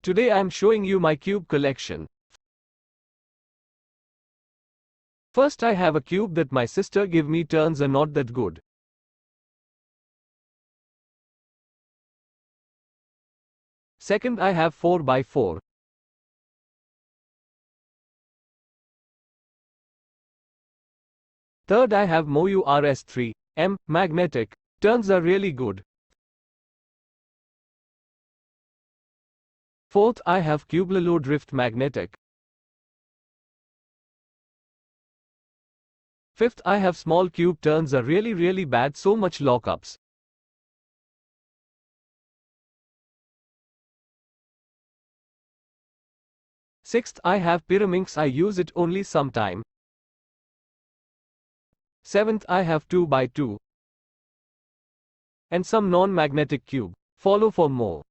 Today I am showing you my cube collection. First I have a cube that my sister give me, turns are not that good. Second I have 4x4. Third I have Moyu RS3M, magnetic, turns are really good. Fourth I have Cubelalo Drift magnetic. Fifth I have small cube, turns are really bad, so much lockups. Sixth I have Pyraminx, I use it only sometime. Seventh I have 2x2 and some non-magnetic cube. Follow for more.